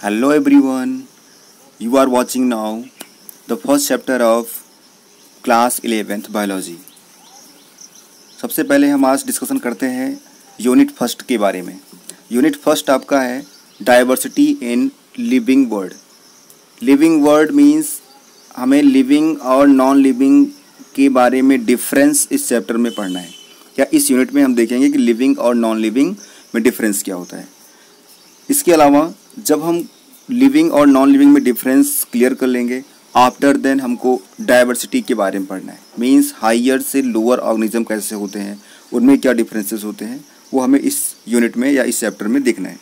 Hello everyone, you are watching now the first chapter of class 11th biology। सबसे पहले हम आज discussion करते हैं यूनिट फर्स्ट के बारे में। यूनिट फर्स्ट आपका है diversity in living world. Living world means हमें लिविंग और नॉन लिविंग के बारे में डिफरेंस इस चैप्टर में पढ़ना है, या इस यूनिट में हम देखेंगे कि लिविंग और नॉन लिविंग में डिफरेंस क्या होता है। इसके अलावा जब हम लिविंग और नॉन लिविंग में डिफरेंस क्लियर कर लेंगे, आफ्टर देन हमको डाइवर्सिटी के बारे में पढ़ना है। मींस हायर से लोअर ऑर्गेनिज्म कैसे होते हैं, उनमें क्या डिफरेंसेस होते हैं, वो हमें इस यूनिट में या इस चैप्टर में देखना है।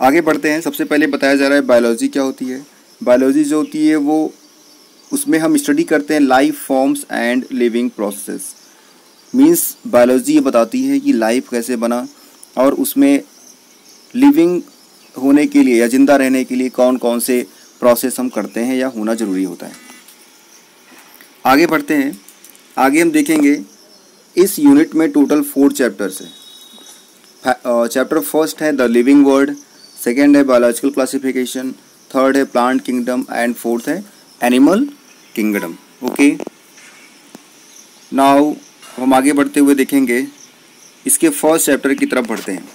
आगे बढ़ते हैं। सबसे पहले बताया जा रहा है बायोलॉजी क्या होती है। बायोलॉजी जो होती है वो उसमें हम स्टडी करते हैं life forms and living process. Means biology ये बताती है कि लाइफ कैसे बना और उसमें लिविंग होने के लिए या ज़िंदा रहने के लिए कौन कौन से प्रोसेस हम करते हैं या होना ज़रूरी होता है। आगे बढ़ते हैं। आगे हम देखेंगे इस यूनिट में टोटल 4 चैप्टर्स है। चैप्टर फर्स्ट है द लिविंग वर्ल्ड, सेकेंड है बायोलॉजिकल क्लासिफिकेशन, थर्ड है प्लांट किंगडम एंड फोर्थ है एनिमल किंगडम। ओके, नाउ हम आगे बढ़ते हुए देखेंगे इसके फर्स्ट चैप्टर की तरफ बढ़ते हैं।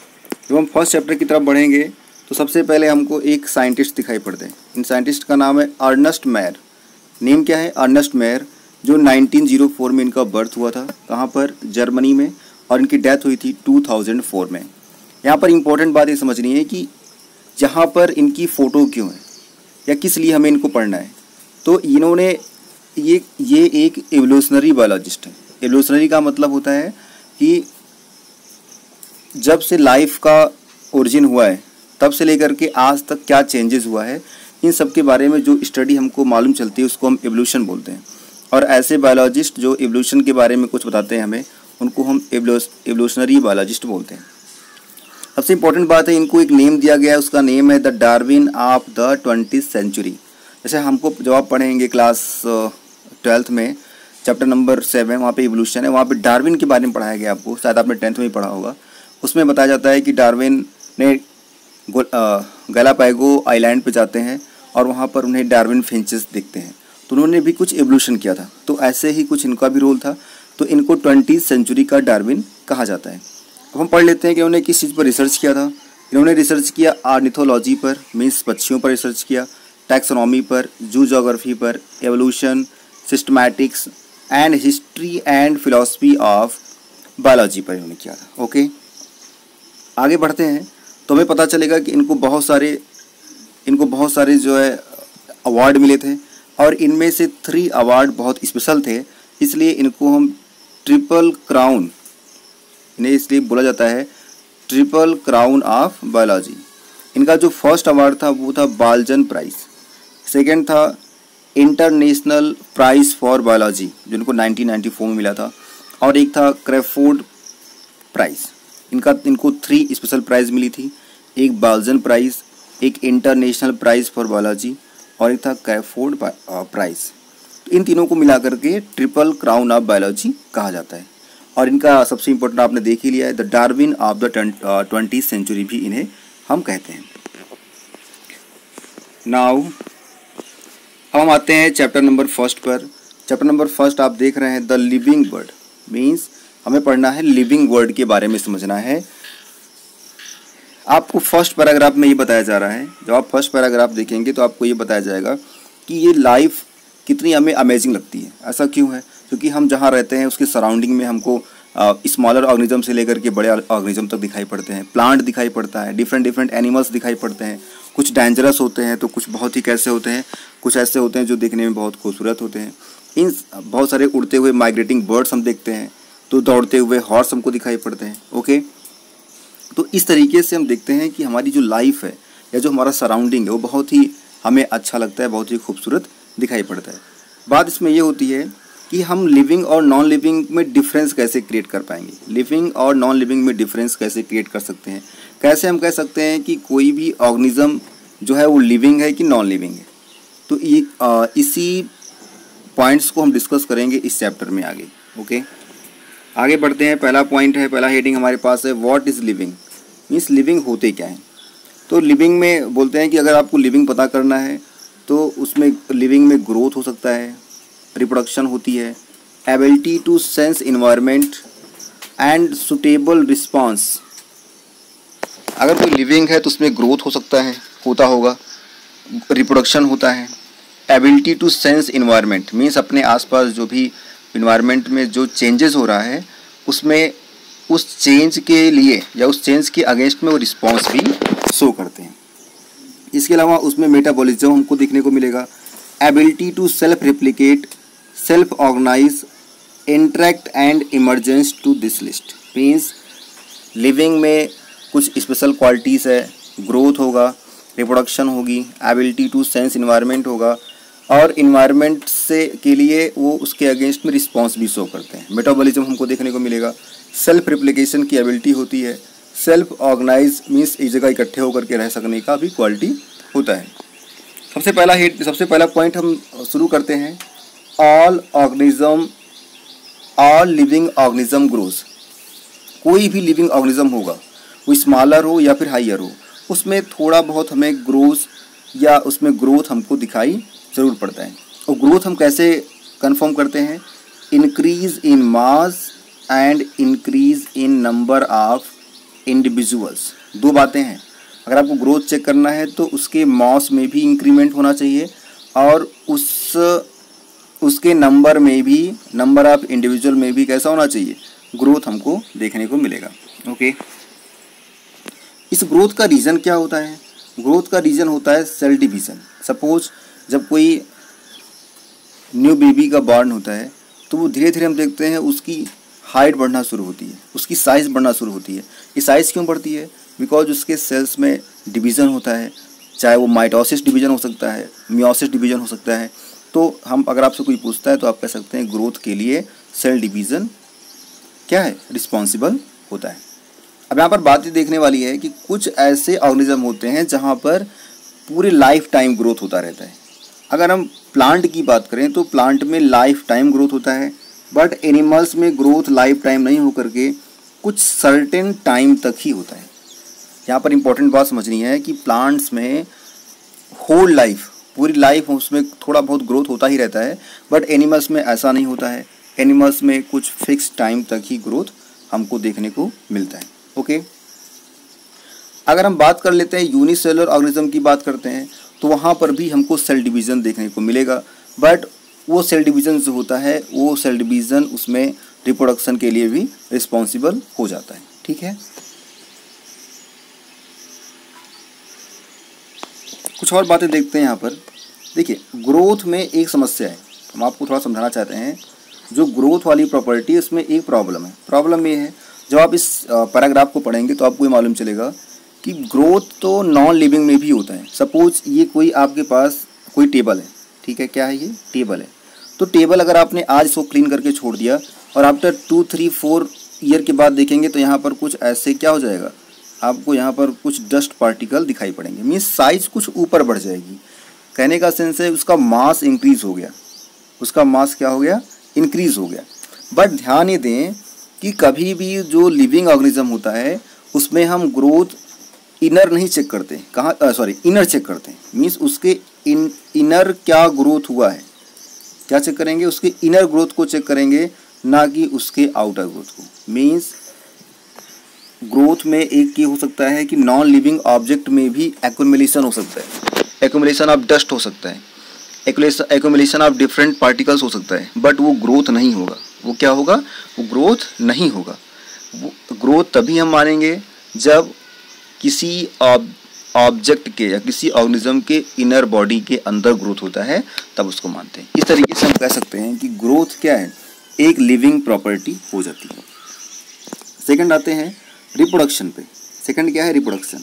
जब हम फर्स्ट चैप्टर की तरफ बढ़ेंगे तो सबसे पहले हमको एक साइंटिस्ट दिखाई पड़ते हैं। इन साइंटिस्ट का नाम है अर्नेस्ट मेयर। नेम क्या है? अर्नेस्ट मेयर, जो 1904 में इनका बर्थ हुआ था। कहाँ पर? जर्मनी में। और इनकी डेथ हुई थी 2004 में। यहाँ पर इम्पोर्टेंट बात ये समझनी है कि जहाँ पर इनकी फ़ोटो क्यों है या किस लिए हमें इनको पढ़ना है। तो इन्होंने ये एक एवोल्यूशनरी बायोलॉजिस्ट है। एवोल्यूशनरी का मतलब होता है कि जब से लाइफ का ओरिजिन हुआ है तब से लेकर के आज तक क्या चेंजेस हुआ है, इन सब के बारे में जो स्टडी हमको मालूम चलती है उसको हम एवोल्यूशन बोलते हैं। और ऐसे बायोलॉजिस्ट जो एवोल्यूशन के बारे में कुछ बताते हैं हमें, उनको हम एवोल्यूशनरी बायोलॉजिस्ट बोलते हैं। सबसे इंपॉर्टेंट बात है, इनको एक नेम दिया गया है, उसका नेम है the Darwin of the 20th century. जैसे हमको जब आप पढ़ेंगे क्लास 12th में चैप्टर नंबर 7, वहाँ पे एवोल्यूशन है, वहाँ पे डार्विन के बारे में पढ़ाया गया आपको, शायद आपने 10th में ही पढ़ा होगा। उसमें बताया जाता है कि डार्विन ने गैलापागो आइलैंड पे जाते हैं और वहाँ पर उन्हें डार्विन फिंचेस दिखते हैं, तो उन्होंने भी कुछ एवोल्यूशन किया था। तो ऐसे ही कुछ इनका भी रोल था, तो इनको 20th सेंचुरी का डार्विन कहा जाता है। अब हम पढ़ लेते हैं कि उन्होंने किस चीज़ पर रिसर्च किया था। इन्होंने रिसर्च किया ऑर्निथोलॉजी पर, मीन्स पक्षियों पर रिसर्च किया, टैक्सोनॉमी पर, जू जोग्राफी पर, evolution, systematics and history and philosophy of biology पर इन्होंने किया था। ओके, आगे बढ़ते हैं तो हमें पता चलेगा कि इनको बहुत सारे जो है अवार्ड मिले थे, और इनमें से 3 अवार्ड बहुत स्पेशल थे, इसलिए इनको हम ट्रिपल क्राउन, इन्हें इसलिए बोला जाता है ट्रिपल क्राउन ऑफ बायोलॉजी। इनका जो फर्स्ट अवार्ड था वो था बाल्जन प्राइज़, सेकेंड था इंटरनेशनल प्राइज़ फॉर बायोलॉजी जो इनको 1994 में मिला था, और एक था क्रैफोर्ड प्राइज़। इनको 3 स्पेशल प्राइज़ मिली थी, एक बाल्जन प्राइज़, एक इंटरनेशनल प्राइज़ फॉर बायोलॉजी और एक था क्रैफोर्ड प्राइज़। तो इन तीनों को मिला करके ट्रिपल क्राउन ऑफ बायोलॉजी कहा जाता है। और इनका सबसे इम्पोर्टेंट आपने देख ही लिया है, the Darwin of the 20th century भी इन्हें हम कहते हैं। नाउ हम आते हैं चैप्टर नंबर फर्स्ट पर। चैप्टर नंबर फर्स्ट आप देख रहे हैं द लिविंग वर्ल्ड। मीन्स हमें पढ़ना है लिविंग वर्ल्ड के बारे में समझना है। आपको फर्स्ट पैराग्राफ में ये बताया जा रहा है, जब आप फर्स्ट पैराग्राफ देखेंगे तो आपको ये बताया जाएगा कि ये लाइफ कितनी हमें अमेजिंग लगती है। ऐसा क्यों है? क्योंकि हम जहाँ रहते हैं उसके सराउंडिंग में हमको स्मॉलर ऑर्गेनिज्म से लेकर के बड़े ऑर्गेनिज्म तक दिखाई पड़ते हैं, प्लांट दिखाई पड़ता है, डिफरेंट एनिमल्स दिखाई पड़ते हैं। कुछ डेंजरस होते हैं तो कुछ बहुत ही कैसे होते हैं, कुछ ऐसे होते हैं जो देखने में बहुत खूबसूरत होते हैं। इन बहुत सारे उड़ते हुए माइग्रेटिंग बर्ड्स हम देखते हैं, तो दौड़ते हुए हॉर्स हमको दिखाई पड़ते हैं। ओके, तो इस तरीके से हम देखते हैं कि हमारी जो लाइफ है या जो हमारा सराउंडिंग है वो बहुत ही हमें अच्छा लगता है, बहुत ही खूबसूरत दिखाई पड़ता है। बात इसमें ये होती है कि हम लिविंग और नॉन लिविंग में डिफरेंस कैसे क्रिएट कर पाएंगे, लिविंग और नॉन लिविंग में डिफरेंस कैसे क्रिएट कर सकते हैं, कैसे हम कह सकते हैं कि कोई भी ऑर्गेनिज्म जो है वो लिविंग है कि नॉन लिविंग है। तो इसी पॉइंट्स को हम डिस्कस करेंगे इस चैप्टर में आगे। ओके, आगे बढ़ते हैं। पहला पॉइंट है, पहला हेडिंग हमारे पास है what is living. Means living होते क्या है। तो लिविंग में बोलते हैं कि अगर आपको लिविंग पता करना है तो उसमें लिविंग में ग्रोथ हो सकता है, रिप्रोडक्शन होती है, ability to sense environment and suitable response. अगर कोई लिविंग है तो उसमें ग्रोथ हो सकता है, होता होगा, रिप्रोडक्शन होता है, ability to sense environment means अपने आसपास जो भी इन्वायरमेंट में जो चेंजेस हो रहा है उसमें उस चेंज के लिए या उस चेंज के अगेंस्ट में वो रिस्पॉन्स भी शो करते हैं। इसके अलावा उसमें मेटाबॉलिज्म हमको देखने को मिलेगा, ability to self replicate, self organise, interact and emergence to this list means living में कुछ स्पेशल क्वालिटीज़ है, ग्रोथ होगा, रिप्रोडक्शन होगी, एबिलिटी टू सेंस इन्वायरमेंट होगा और इन्वायरमेंट से के लिए वो उसके अगेंस्ट में रिस्पॉन्स भी शो करते हैं। मेटाबॉलिज्म हमको देखने को मिलेगा, सेल्फ रिप्लिकेशन की एबिलिटी होती है, सेल्फ ऑर्गेनाइज मीन्स एक जगह इकट्ठे होकर के रह सकने का भी क्वालिटी होता है। सबसे पहला पॉइंट हम शुरू करते हैं, ऑल लिविंग ऑर्गेनिज्म ग्रोज। कोई भी लिविंग ऑर्गेनिज्म होगा, वो स्मॉलर हो या फिर हाइयर हो, उसमें थोड़ा बहुत हमें ग्रोथ हमको दिखाई ज़रूर पड़ता है। और ग्रोथ हम कैसे कंफर्म करते हैं, increase in mass and increase in number of individuals. दो बातें हैं, अगर आपको ग्रोथ चेक करना है तो उसके मास में भी इंक्रीमेंट होना चाहिए और उसके नंबर में भी, नंबर ऑफ इंडिविजुअल में भी कैसा होना चाहिए, ग्रोथ हमको देखने को मिलेगा। ओके, इस ग्रोथ का रीज़न क्या होता है? ग्रोथ का रीज़न होता है सेल डिवीज़न। सपोज जब कोई न्यू बेबी का बॉर्न होता है तो वो धीरे धीरे हम देखते हैं उसकी हाइट बढ़ना शुरू होती है, उसकी साइज़ बढ़ना शुरू होती है। ये साइज़ क्यों बढ़ती है? बिकॉज उसके सेल्स में डिवीज़न होता है, चाहे वो माइटोसिस डिवीज़न हो सकता है, मियोसिस डिवीज़न हो सकता है। तो हम अगर आपसे कोई पूछता है तो आप कह सकते हैं ग्रोथ के लिए सेल डिवीज़न क्या है, रिस्पॉन्सिबल होता है। अब यहाँ पर बात ये देखने वाली है कि कुछ ऐसे ऑर्गेनिज्म होते हैं जहाँ पर पूरे लाइफ टाइम ग्रोथ होता रहता है। अगर हम प्लांट की बात करें तो प्लांट में लाइफ टाइम ग्रोथ होता है, बट एनिमल्स में ग्रोथ लाइफ टाइम नहीं होकर के कुछ सर्टेन टाइम तक ही होता है। यहाँ पर इंपॉर्टेंट बात समझनी है कि प्लांट्स में होल लाइफ, पूरी लाइफ उसमें थोड़ा बहुत ग्रोथ होता ही रहता है, बट एनिमल्स में ऐसा नहीं होता है। एनिमल्स में कुछ फिक्स टाइम तक ही ग्रोथ हमको देखने को मिलता है। ओके, अगर हम बात कर लेते हैं यूनिसेलुलर ऑर्गेनिज्म की बात करते हैं तो वहाँ पर भी हमको सेल डिवीज़न देखने को मिलेगा, बट वो सेल डिवीज़न जो होता है वो सेल डिवीज़न उसमें रिप्रोडक्शन के लिए भी रिस्पॉन्सिबल हो जाता है। ठीक है, कुछ और बातें देखते हैं यहाँ पर। देखिए, ग्रोथ में एक समस्या है, हम आपको थोड़ा समझाना चाहते हैं। जो ग्रोथ वाली प्रॉपर्टी है उसमें एक प्रॉब्लम है। प्रॉब्लम ये है, जब आप इस पैराग्राफ को पढ़ेंगे तो आपको ये मालूम चलेगा कि ग्रोथ तो नॉन लिविंग में भी होता है। सपोज ये कोई आपके पास कोई टेबल है, ठीक है, क्या है ये, टेबल है। तो टेबल अगर आपने आज इसको क्लीन करके छोड़ दिया और आफ्टर 2, 3, 4 ईयर के बाद देखेंगे तो यहाँ पर कुछ ऐसे क्या हो जाएगा, आपको यहाँ पर कुछ डस्ट पार्टिकल दिखाई पड़ेंगे, मीन्स साइज कुछ ऊपर बढ़ जाएगी। कहने का सेंस है उसका मास इंक्रीज हो गया, उसका मास क्या हो गया, इंक्रीज हो गया। बट ध्यान ये दें कि कभी भी जो लिविंग ऑर्गेनिज्म होता है उसमें हम ग्रोथ इनर नहीं चेक करते, इनर चेक करते हैं। मीन्स उसके इनर क्या ग्रोथ हुआ है, क्या चेक करेंगे, उसके इनर ग्रोथ को चेक करेंगे, ना कि उसके आउटर ग्रोथ को। मीन्स ग्रोथ में एक ये हो सकता है कि नॉन लिविंग ऑब्जेक्ट में भी एक्युमुलेशन हो सकता है, एक्युमुलेशन ऑफ डस्ट हो सकता है, एक्युमुलेशन ऑफ डिफरेंट पार्टिकल्स हो सकता है, बट वो ग्रोथ नहीं होगा। वो क्या होगा, वो ग्रोथ नहीं होगा। वो ग्रोथ तभी हम मानेंगे जब किसी ऑब्जेक्ट के या किसी ऑर्गेनिज्म के इनर बॉडी के अंदर ग्रोथ होता है, तब उसको मानते हैं। इस तरीके से हम कह सकते हैं कि ग्रोथ क्या है, एक लिविंग प्रॉपर्टी हो जाती है। सेकंड आते हैं रिप्रोडक्शन पे। सेकंड क्या है, रिप्रोडक्शन।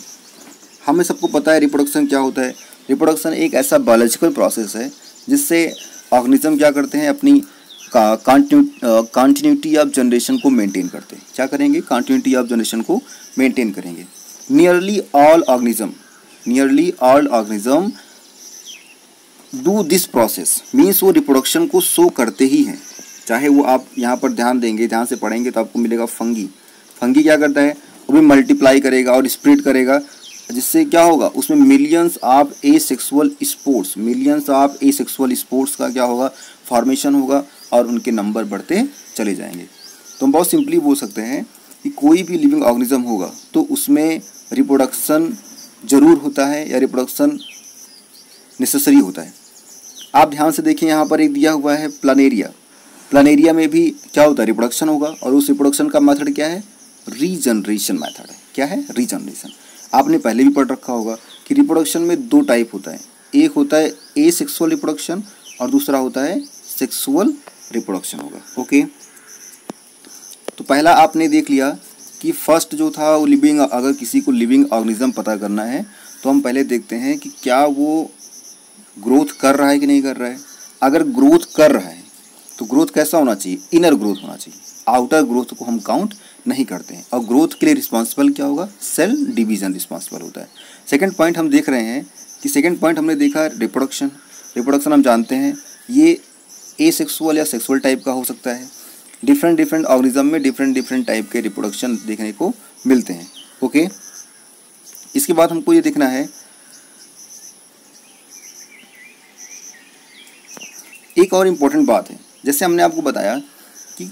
हमें सबको पता है रिप्रोडक्शन क्या होता है। रिप्रोडक्शन एक ऐसा बायोलॉजिकल प्रोसेस है जिससे ऑर्गेनिज्म क्या करते हैं, अपनी कंटिन्यूटी ऑफ जनरेशन को मेंटेन करते हैं। क्या करेंगे, कंटिन्यूटी ऑफ जनरेशन को मेंटेन करेंगे। Nearly all organism do this process, means वो रिप्रोडक्शन को शो करते ही हैं। चाहे वो आप यहाँ पर ध्यान देंगे, ध्यान से पढ़ेंगे तो आपको मिलेगा फंगी। फंगी क्या करता है, वो भी मल्टीप्लाई करेगा और स्प्लिट करेगा जिससे क्या होगा, उसमें मिलियंस ऑफ एसेक्सुअल स्पोर्ट्स का क्या होगा, फॉर्मेशन होगा और उनके नंबर बढ़ते चले जाएंगे। तो हम बहुत सिंपली बोल सकते हैं कि कोई भी लिविंग ऑर्गेनिज्म होगा तो उसमें रिप्रोडक्शन जरूर होता है या रिप्रोडक्शन नेसेसरी होता है। आप ध्यान से देखिए, यहाँ पर एक दिया हुआ है प्लानेरिया में भी क्या होता है, रिप्रोडक्शन होगा और उस रिप्रोडक्शन का मेथड क्या है, रीजनरेशन मेथड है। क्या है, रीजनरेशन। आपने पहले भी पढ़ रखा होगा कि रिप्रोडक्शन में दो टाइप होता है, एक होता है एसेक्सुअल रिप्रोडक्शन और दूसरा होता है सेक्सुअल रिप्रोडक्शन होगा। ओके, तो पहला आपने देख लिया कि फर्स्ट जो था वो लिविंग, अगर किसी को लिविंग ऑर्गेनिज्म पता करना है तो हम पहले देखते हैं कि क्या वो ग्रोथ कर रहा है कि नहीं कर रहा है। अगर ग्रोथ कर रहा है तो ग्रोथ कैसा होना चाहिए, इनर ग्रोथ होना चाहिए, आउटर ग्रोथ को हम काउंट नहीं करते हैं। और ग्रोथ के लिए रिस्पॉन्सिबल क्या होगा, सेल डिवीजन रिस्पॉन्सिबल होता है। सेकंड पॉइंट हम देख रहे हैं कि सेकंड पॉइंट हमने देखा रिप्रोडक्शन हम जानते हैं ये एसेक्सुअल या सेक्सुअल टाइप का हो सकता है। डिफरेंट ऑर्गेनिज्म में डिफरेंट टाइप के रिप्रोडक्शन देखने को मिलते हैं। ओके, इसके बाद हमको ये देखना है, एक और इम्पोर्टेंट बात है, जैसे हमने आपको बताया कि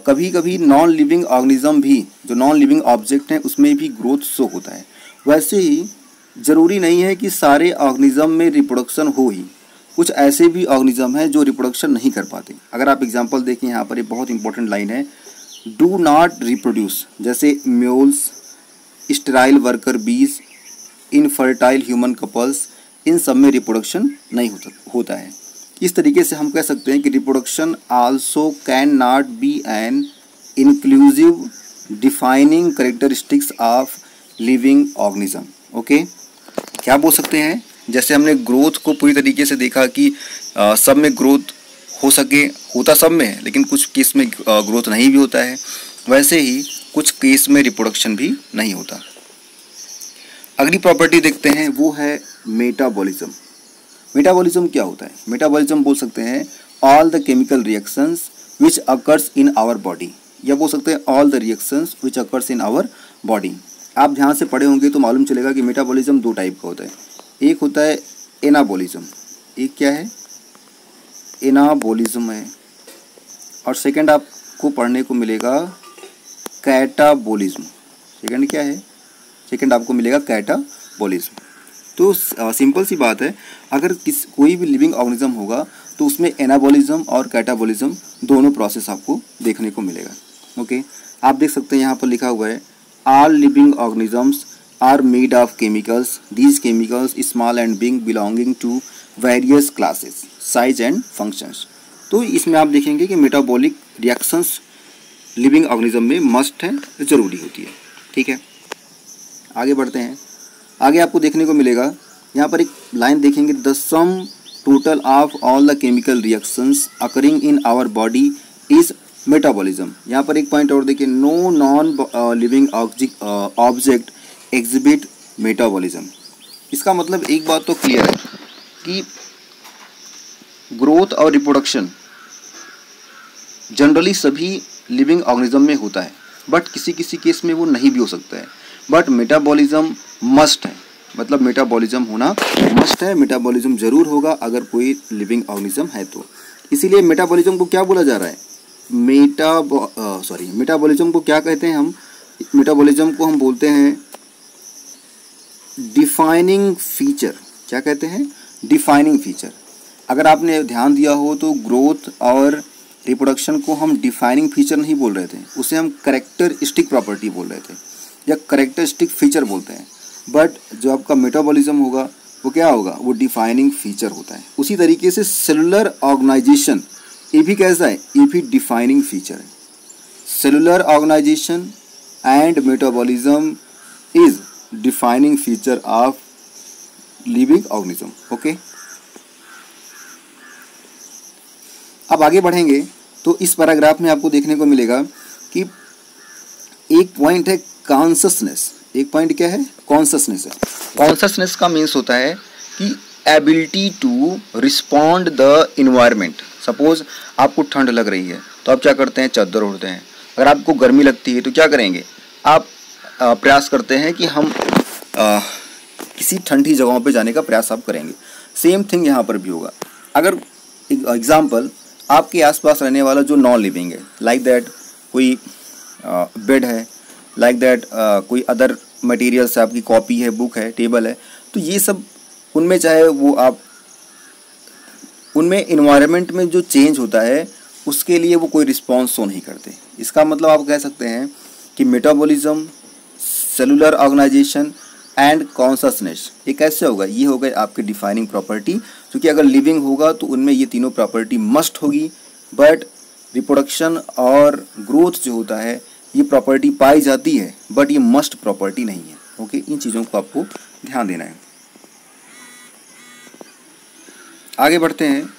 कभी कभी नॉन लिविंग ऑर्गेनिज्म भी, जो नॉन लिविंग ऑब्जेक्ट हैं उसमें भी ग्रोथ शो होता है। वैसे ही ज़रूरी नहीं है कि सारे ऑर्गेनिज्म में रिप्रोडक्शन हो ही, कुछ ऐसे भी ऑर्गेनिज्म हैं जो रिप्रोडक्शन नहीं कर पाते। अगर आप एग्जांपल देखें, यहाँ पर एक बहुत इंपॉर्टेंट लाइन है, डू नॉट रिप्रोड्यूस, जैसे mules, sterile worker bees, infertile human couples, इन सब में रिप्रोडक्शन नहीं होता है। इस तरीके से हम कह सकते हैं कि reproduction also can not be an inclusive defining characteristics of living organism. Okay, क्या बोल सकते हैं, जैसे हमने ग्रोथ को पूरी तरीके से देखा कि सब में ग्रोथ हो सके, होता सब में है, लेकिन कुछ केस में ग्रोथ नहीं भी होता है, वैसे ही कुछ केस में रिप्रोडक्शन भी नहीं होता। अगली प्रॉपर्टी देखते हैं, वो है मेटाबॉलिज्म। मेटाबॉलिज्म क्या होता है, मेटाबॉलिज्म बोल सकते हैं all the chemical reactions which occurs in our body, या बोल सकते हैं all the reactions which occurs in our body. आप ध्यान से पढ़े होंगे तो मालूम चलेगा कि मेटाबॉलिज्म दो टाइप का होता है, एक होता है एनाबॉलिज्म, एक क्या है, एनाबॉलिज्म है, और सेकंड आपको पढ़ने को मिलेगा कैटाबॉलिज्म। सेकंड क्या है, सेकंड आपको मिलेगा कैटाबॉलिज्म। तो सिंपल सी बात है, अगर कोई भी लिविंग ऑर्गेनिज्म होगा तो उसमें एनाबॉलिज्म और कैटाबॉलिज्म दोनों प्रोसेस आपको देखने को मिलेगा। ओके, आप देख सकते हैं यहाँ पर लिखा हुआ है all living organisms are made of chemicals, these chemicals small and big belonging to various classes, size and functions. तो इसमें आप देखेंगे कि मेटाबॉलिक रिएक्शंस लिविंग ऑर्गेनिज्म में मस्ट है, ज़रूरी होती है। ठीक है, आगे बढ़ते हैं। आगे आपको देखने को मिलेगा, यहाँ पर एक लाइन देखेंगे, the sum total of all the chemical reactions occurring in our body is metabolism. यहाँ पर एक पॉइंट और देखिए, no non living object exhibit metabolism. इसका मतलब एक बात तो क्लियर है कि ग्रोथ और रिप्रोडक्शन जनरली सभी लिविंग ऑर्गेनिज्म में होता है, बट किसी किसी केस में वो नहीं भी हो सकता है, बट मेटाबॉलिज्म मस्ट है, मतलब मेटाबॉलिज्म होना मस्ट है, मेटाबॉलिज्म जरूर होगा अगर कोई लिविंग ऑर्गेनिज्म है तो। इसीलिए मेटाबॉलिज्म को क्या बोला जा रहा है, मेटाबॉलिज्म को क्या कहते हैं हम, मेटाबॉलिज्म को हम बोलते हैं डिफाइनिंग फीचर। क्या कहते हैं, डिफाइनिंग फीचर। अगर आपने ध्यान दिया हो तो ग्रोथ और रिप्रोडक्शन को हम डिफाइनिंग फीचर नहीं बोल रहे थे, उसे हम कैरेक्टरिस्टिक प्रॉपर्टी बोल रहे थे या कैरेक्टरिस्टिक फीचर बोलते हैं। बट जो आपका मेटाबॉलिज्म होगा वो क्या होगा, वो डिफाइनिंग फीचर होता है। उसी तरीके से सेलुलर ऑर्गेनाइजेशन, ये भी कैसा है, ये भी डिफाइनिंग फीचर है। Cellular organisation and metabolism is defining feature of living organism. Okay, अब आगे बढ़ेंगे तो इस पैराग्राफ में आपको देखने को मिलेगा कि एक पॉइंट है कॉन्शसनेस। एक पॉइंट क्या है, कॉन्शसनेस है। कॉन्शसनेस का मीन्स होता है कि ability to respond the environment. Suppose आपको ठंड लग रही है तो आप क्या करते हैं, चादर ओढ़ते हैं। अगर आपको गर्मी लगती है तो क्या करेंगे, आप प्रयास करते हैं कि हम किसी ठंडी जगहों पे जाने का प्रयास आप करेंगे। सेम थिंग यहाँ पर भी होगा। अगर एग्जाम्पल आपके आसपास रहने वाला जो नॉन लिविंग है, लाइक दैट कोई बेड है, लाइक दैट कोई अदर मटेरियल्स है, आपकी कॉपी है, बुक है, टेबल है, तो ये सब उनमें चाहे वो आप उनमें इन्वायरमेंट में जो चेंज होता है उसके लिए वो कोई रिस्पॉन्स शो नहीं करते। इसका मतलब आप कह सकते हैं कि metabolism, cellular organisation and consciousness ये कैसे होगा, ये हो गए आपके डिफाइनिंग प्रॉपर्टी, क्योंकि अगर लिविंग होगा तो उनमें ये तीनों प्रॉपर्टी मस्ट होगी। बट रिप्रोडक्शन और ग्रोथ जो होता है ये प्रॉपर्टी पाई जाती है, बट ये मस्ट प्रॉपर्टी नहीं है। ओके, इन चीज़ों को आपको ध्यान देना है। आगे बढ़ते हैं।